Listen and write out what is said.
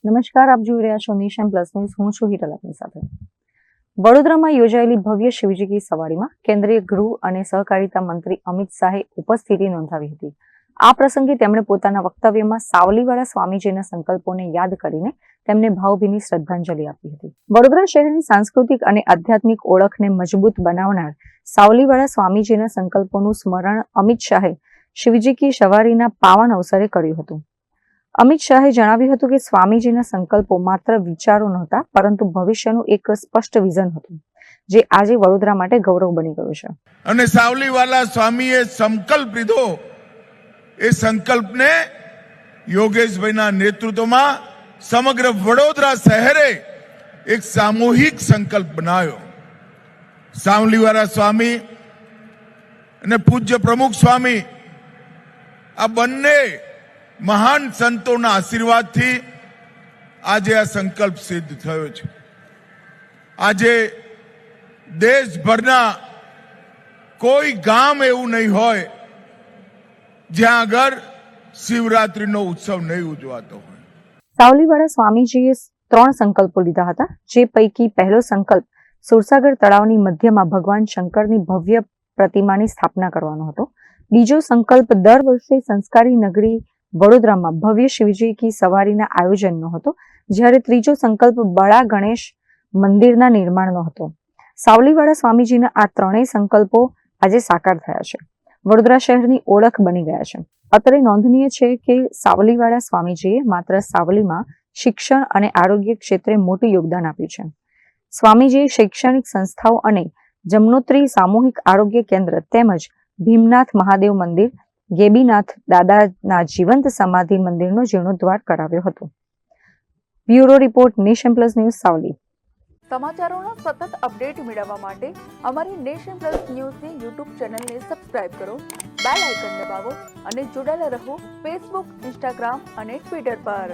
નમસ્કાર, આપ જોઈ રહ્યા છો નેશન પ્લસ ન્યૂઝ. હું છું હિરલ આપની સાથે. વડોદરામાં યોજાયેલી ભવ્ય શિવજી કી સવારીમાં કેન્દ્રીય ગૃહ અને સહકારિતા મંત્રી અમિત શાહે ઉપસ્થિતિ નોંધાવી હતી. આ પ્રસંગે તેમણે પોતાના વક્તવ્યમાં સાવલીવાળા સ્વામીજીના સંકલ્પોને યાદ કરીને તેમને ભાવભીની શ્રદ્ધાંજલિ આપી હતી. વડોદરા શહેરની સાંસ્કૃતિક અને આધ્યાત્મિક ઓળખને મજબૂત બનાવનાર સાવલીવાળા સ્વામીજીના સંકલ્પોનું સ્મરણ અમિત શાહે શિવજી કી સવારીના પાવન અવસરે કર્યું હતું. અમિત શાહે જણાવ્યું હતું કે સ્વામીજીના સંકલ્પો માત્ર વિચારો નહોતા, પરંતુ ભવિષ્યનું એક સ્પષ્ટ વિઝન હતું, જે આજે વડોદરા માટે ગૌરવ બની ગયું છે. અને સાવલીવાલા સ્વામીએ સંકલ્પ લીધો. એ સંકલ્પને યોગેશભાઈના નેતૃત્વમાં સમગ્ર વડોદરા શહેરે એક સામૂહિક સંકલ્પ બનાવ્યો. સાવલીવાલા સ્વામી અને પૂજ્ય પ્રમુખ સ્વામી આ બંને મહાન સંતોના આશીર્વાદથી આજે આ સંકલ્પ સિદ્ધ થયો છે. આજે દેશભરના કોઈ ગામ એવું નહીં હોય જ્યાં આગળ શિવરાત્રીનો ઉત્સવ નહીં ઉજવાતો હોય. સાવલીવાળા સ્વામીજીએ 3 સંકલ્પો લીધા હતા, જે પૈકી પહેલો સંકલ્પ સુરસાગર તળાવની મધ્યમાં ભગવાન શંકરની ભવ્ય પ્રતિમાની સ્થાપના કરવાનો હતો. બીજો સંકલ્પ દર વર્ષે સંસ્કારી નગરી વડોદરામાં ભવ્ય શિવજી કી સવારીના આયોજનનો હતો, જ્યારે ત્રીજો સંકલ્પ બડા ગણેશ મંદિરના નિર્માણનો હતો. સાવલીવાળા સ્વામીજીના આ ત્રણેય સંકલ્પો આજે સાકાર થયા છે, વડોદરા શહેરની ઓળખ બની ગયા છે. અત્રે નોંધનીય છે કે સાવલીવાળા સ્વામીજીએ માત્ર સાવલીમાં શિક્ષણ અને આરોગ્ય ક્ષેત્રે મોટું યોગદાન આપ્યું છે. સ્વામીજીએ શૈક્ષણિક સંસ્થાઓ અને જમનોત્રી સામૂહિક આરોગ્ય કેન્દ્ર તેમજ ભીમનાથ મહાદેવ મંદિર, ગેબીનાથ દાદાના જીવંત સમાધિ મંદિરનો જીર્ણોદ્ધાર કરાવ્યો હતો. Bureau report, nation plus news, Savli. સમાચારોના સતત અપડેટ મેળવવા માટે અમારી નેશન પ્લસ ન્યૂઝની યુટ્યુબ ચેનલને સબસ્ક્રાઇબ કરો, બેલ આઇકન દબાવો અને જોડાયેલા રહો ફેસબુક, ઇન્સ્ટાગ્રામ અને ટ્વિટર પર.